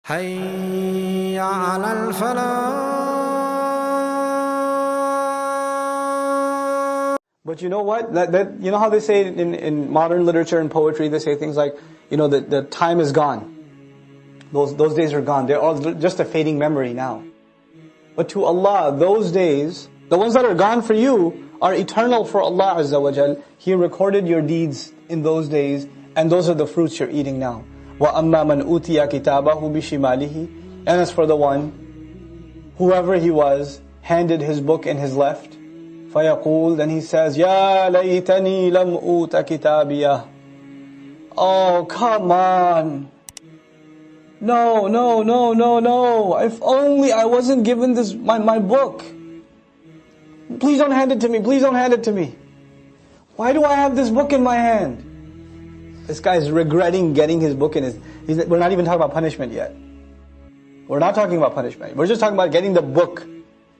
حي على الفلاح. But you know what? You know how they say in modern literature and poetry, they say things like, the time is gone. Those days are gone. They're all just a fading memory now. But to Allah, those days, the ones that are gone for you, are eternal for Allah Azza wa Jal. He recorded your deeds in those days, and those are the fruits you're eating now. وَأَمَّا مَنْ أُوتِيَ كِتَابَهُ بِشِمَالِهِ. And as for the one, whoever he was, handed his book in his left, فَيَقُول, then he says, يَا لَيْتَنِي لَمْ أُوتَ كِتَابِيَهْ. Oh, come on. No. If only I wasn't given my book. Please don't hand it to me. Please don't hand it to me. Why do I have this book in my hand? This guy's regretting getting his book in his... We're not even talking about punishment yet. We're not talking about punishment. We're just talking about getting the book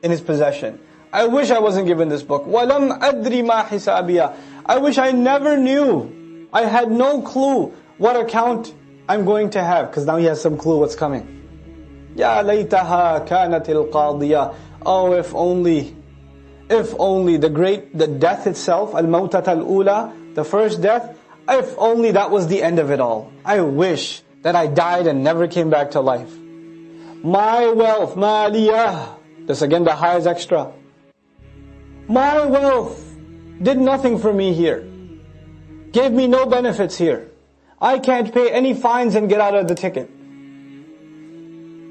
in his possession. I wish I wasn't given this book. وَلَمْ أَدْرِ مَا حِسَابِيَهْ. I wish I never knew. I had no clue what account I'm going to have. Because now he has some clue what's coming. يَا لَيْتَهَا كَانَتِ الْقَاضِيَةِ. Oh, if only the death itself, al-mawtat al-ula, the first death, if only that was the end of it all. I wish that I died and never came back to life. My wealth, maliyah. This again, the high is extra. My wealth did nothing for me here. Gave me no benefits here. I can't pay any fines and get out of the ticket.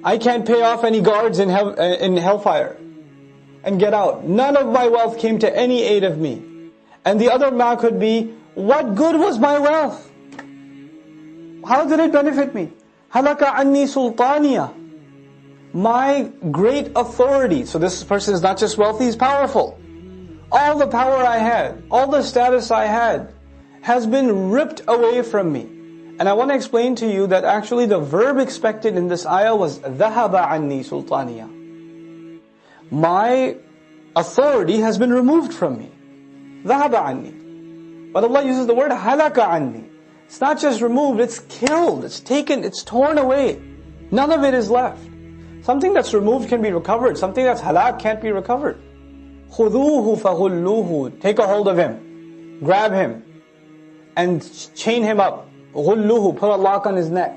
I can't pay off any guards in hellfire and get out. None of my wealth came to any aid of me. And the other ma could be, what good was my wealth? How did it benefit me? Halaka anni sultaniya. My great authority. So this person is not just wealthy, he's powerful. All the power I had, all the status I had, has been ripped away from me. And I want to explain to you that actually the verb expected in this ayah was ذَهَبَ عَنِّي sultaniya. My authority has been removed from me. ذَهَبَ عَنِّي. But Allah uses the word halaka anni. It's not just removed, it's killed, it's taken, it's torn away. None of it is left. Something that's removed can be recovered. Something that's halak can't be recovered. خُذُوهُ فَغُلُّوهُ. Take a hold of him. Grab him. And chain him up. غُلُّوهُ. Put a lock on his neck.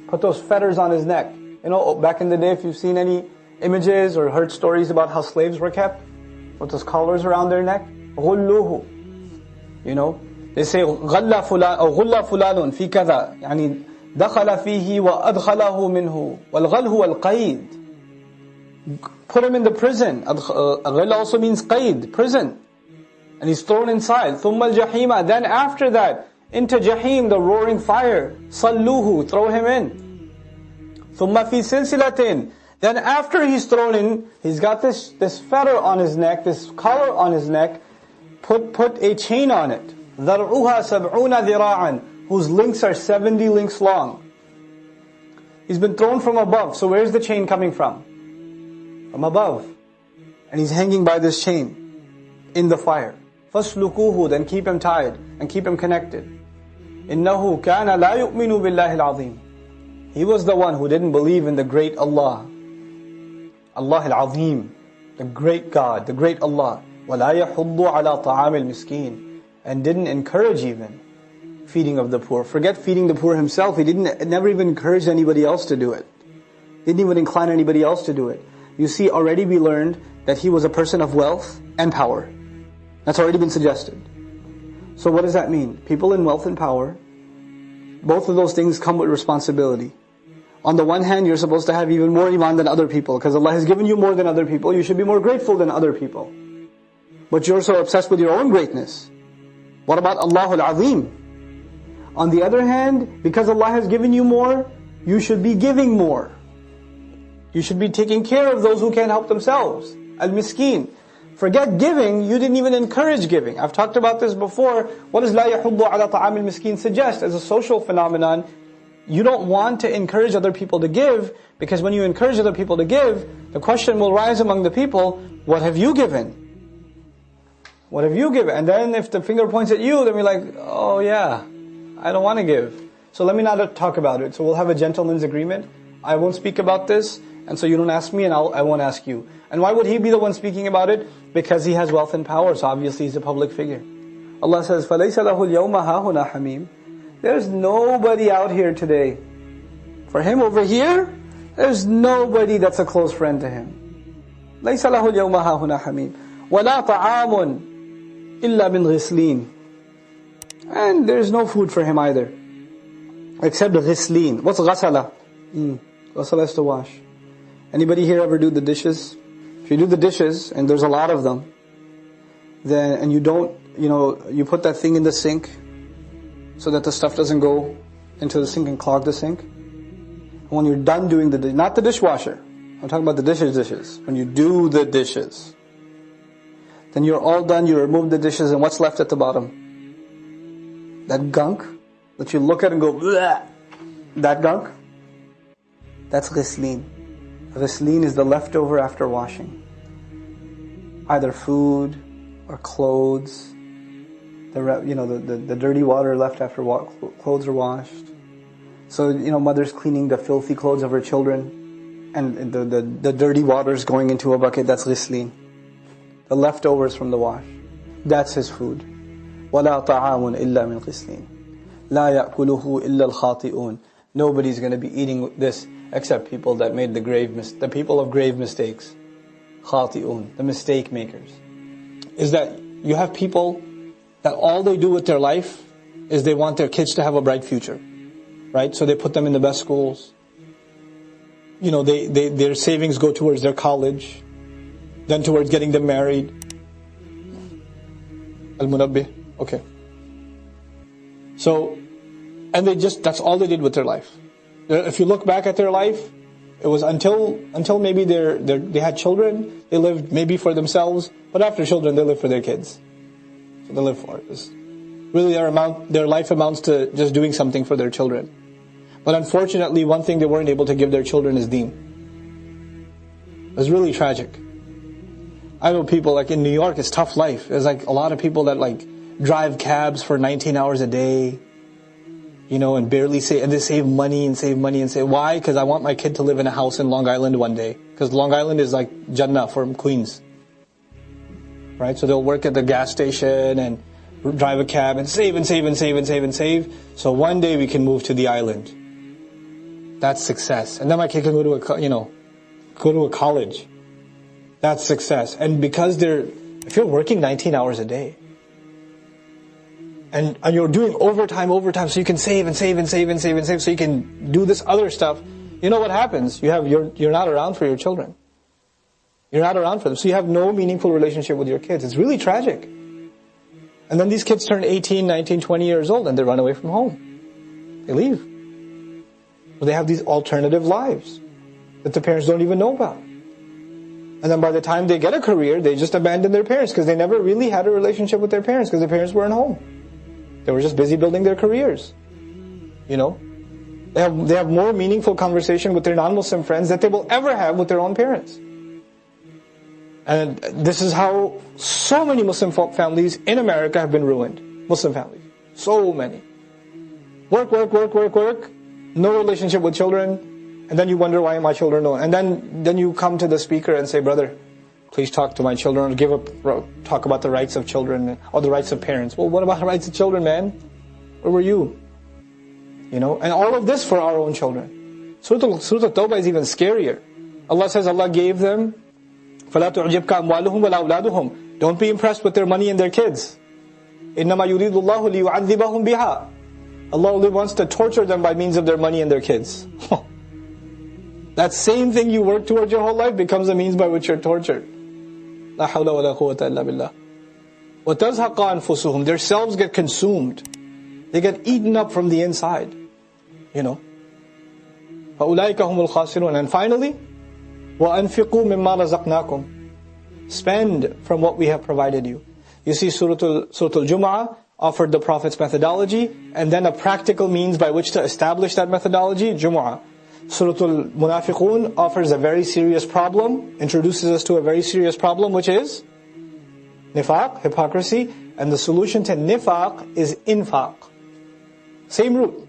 Put those fetters on his neck. Back in the day, if you've seen any images or heard stories about how slaves were kept, with those collars around their neck. غُلُّوهُ. They say غَلَّ فُلَانٌ فِي كَذَا يعني دَخَلَ فِيهِ وَأَدْخَلَهُ مِنْهُ وَالْغَلْ هُوَ الْقَيْد. Put him in the prison. غَلَّ also means qaid, prison. And he's thrown inside. ثُمَّ الْجَحِيمَ. Then after that, into Jahim, the roaring fire. صَلُّوهُ. Throw him in. ثُمَّ فِي سِلْسِلَةٍ. Then after he's thrown in, he's got this fetter on his neck, this collar on his neck. Put a chain on it. ذَرْعُهَا سَبْعُونَ ذِرَاعًا. Whose links are 70 links long. He's been thrown from above. So where's the chain coming from? From above. And he's hanging by this chain in the fire. فَاسْلُكُوهُ. Then keep him tied and keep him connected. إِنَّهُ كَانَ لَا يُؤْمِنُ بِاللَّهِ الْعَظِيمِ. He was the one who didn't believe in the great Allah. Allah al-Azim. The great God, the great Allah. وَلَا يَحُضُّ عَلَى طَعَامِ الْمِسْكِينِ. And didn't encourage even feeding of the poor. Forget feeding the poor himself. He never even encouraged anybody else to do it. Didn't even incline anybody else to do it. You see, already we learned that he was a person of wealth and power. That's already been suggested. So what does that mean? People in wealth and power, both of those things come with responsibility. On the one hand, you're supposed to have even more iman than other people, because Allah has given you more than other people. You should be more grateful than other people. But you're so obsessed with your own greatness. What about Allah al-Azim? On the other hand, because Allah has given you more, you should be giving more. You should be taking care of those who can't help themselves. Al-Miskin. Forget giving, you didn't even encourage giving. I've talked about this before. What does لَا يَحُضُّ عَلَى طَعَامِ الْمِسْكِينَ suggest? As a social phenomenon, you don't want to encourage other people to give, because when you encourage other people to give, the question will rise among the people, what have you given? What have you given? And then if the finger points at you, then we're like, oh yeah, I don't want to give. So let me not talk about it. So we'll have a gentleman's agreement. I won't speak about this, and so you don't ask me, and I won't ask you. And why would he be the one speaking about it? Because he has wealth and power, so obviously he's a public figure. Allah says, فَلَيْسَ لَهُ الْيَوْمَ هَاهُنَا حَمِيمٌ. There's nobody out here today. For him over here, there's nobody that's a close friend to him. لَيْسَ لَهُ الْيَوْمَ هَاهُنَا حَمِيمٌ وَلَا طَعَامٌ إِلَّا مِنْ غِسْلِينَ. And there's no food for him either, except ghislin. What's ghasala? Ghasala is to wash. Anybody here ever do the dishes? If you do the dishes, and there's a lot of them, then, and you don't, you put that thing in the sink, so that the stuff doesn't go into the sink and clog the sink. And when you're done doing not the dishwasher, I'm talking about the dishes. When you do the dishes, then you're all done, you remove the dishes, and what's left at the bottom? That gunk that you look at and go, bleh, that gunk, that's ghislin. Ghislin is the leftover after washing. Either food or clothes. The dirty water left after clothes are washed. So, mother's cleaning the filthy clothes of her children, and the dirty water's going into a bucket, that's ghislin. The leftovers from the wash. That's his food. وَلَا طَعَامٌ إِلَّا مِنْ غِسْلِينَ لَا يَأْكُلُهُ إِلَّا الْخَاطِئُونَ. Nobody's going to be eating this except people that made the people of grave mistakes. خَاطِئُونَ, the mistake makers. Is that you have people that all they do with their life is they want their kids to have a bright future. Right? So they put them in the best schools. Their savings go towards their college, then towards getting them married. Al-Munabbih. Okay. So, and that's all they did with their life. If you look back at their life, it was until maybe they had children, they lived maybe for themselves, but after children, they lived for their kids. So they live for it. Really their life amounts to just doing something for their children. But unfortunately, one thing they weren't able to give their children is deen. It's really tragic. I know people in New York, it's tough life. There's a lot of people that drive cabs for 19 hours a day, and barely and they save money and save money and say, why? Because I want my kid to live in a house in Long Island one day. Because Long Island is like Jannah for Queens. Right? So they'll work at the gas station and drive a cab and save and save and save and save and save. So one day we can move to the island. That's success. And then my kid can go to a college. That's success. And because if you're working 19 hours a day, and you're doing overtime, so you can save and save and save and save and save, so you can do this other stuff, you know what happens? You're not around for your children. You're not around for them. So you have no meaningful relationship with your kids. It's really tragic. And then these kids turn 18, 19, 20 years old and they run away from home. They leave. So they have these alternative lives that the parents don't even know about. And then by the time they get a career, they just abandon their parents because they never really had a relationship with their parents because their parents weren't home. They were just busy building their careers. They have more meaningful conversation with their non-Muslim friends that they will ever have with their own parents. And this is how so many Muslim families in America have been ruined. Muslim families. So many. Work. No relationship with children. And then you wonder, why my children don't. And then you come to the speaker and say, brother, please talk to my children, or talk about the rights of children, or the rights of parents. Well, what about the rights of children, man? Where were you? And all of this for our own children. Surah At-Tawbah is even scarier. Allah says Allah gave them, فَلَا تُعْجِبْكَ أَمْوَالُهُمْ وَلَا أَوْلَادُهُمْ. Don't be impressed with their money and their kids. إِنَّمَا يُرِيدُ اللَّهُ لِيُعَذِّبَهُمْ بِهَا. Allah only wants to torture them by means of their money and their kids. That same thing you work towards your whole life becomes a means by which you're tortured. لا حول ولا قوة إلا بالله. وَتَزْهَقَ أَنفُسُهُمْ. Their selves get consumed. They get eaten up from the inside. فَأُولَٰئِكَ هُمُ الْخَاسِرُونَ. And finally, وَأَنْفِقُوا مِمَّا رَزَقْنَاكُمْ. Spend from what we have provided you. You see, Surah Al-Jumu'ah offered the Prophet's methodology, and then a practical means by which to establish that methodology, Jumu'ah. Surah Al-Munafiqun offers a very serious problem, introduces us to a very serious problem, which is nifaq, hypocrisy, and the solution to nifaq is infaq. Same root.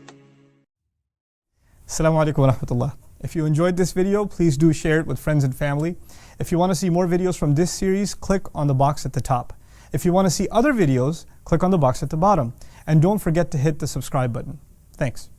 Assalamu alaikum wa rahmatullah. If you enjoyed this video, please do share it with friends and family. If you want to see more videos from this series, click on the box at the top. If you want to see other videos, click on the box at the bottom. And don't forget to hit the subscribe button. Thanks.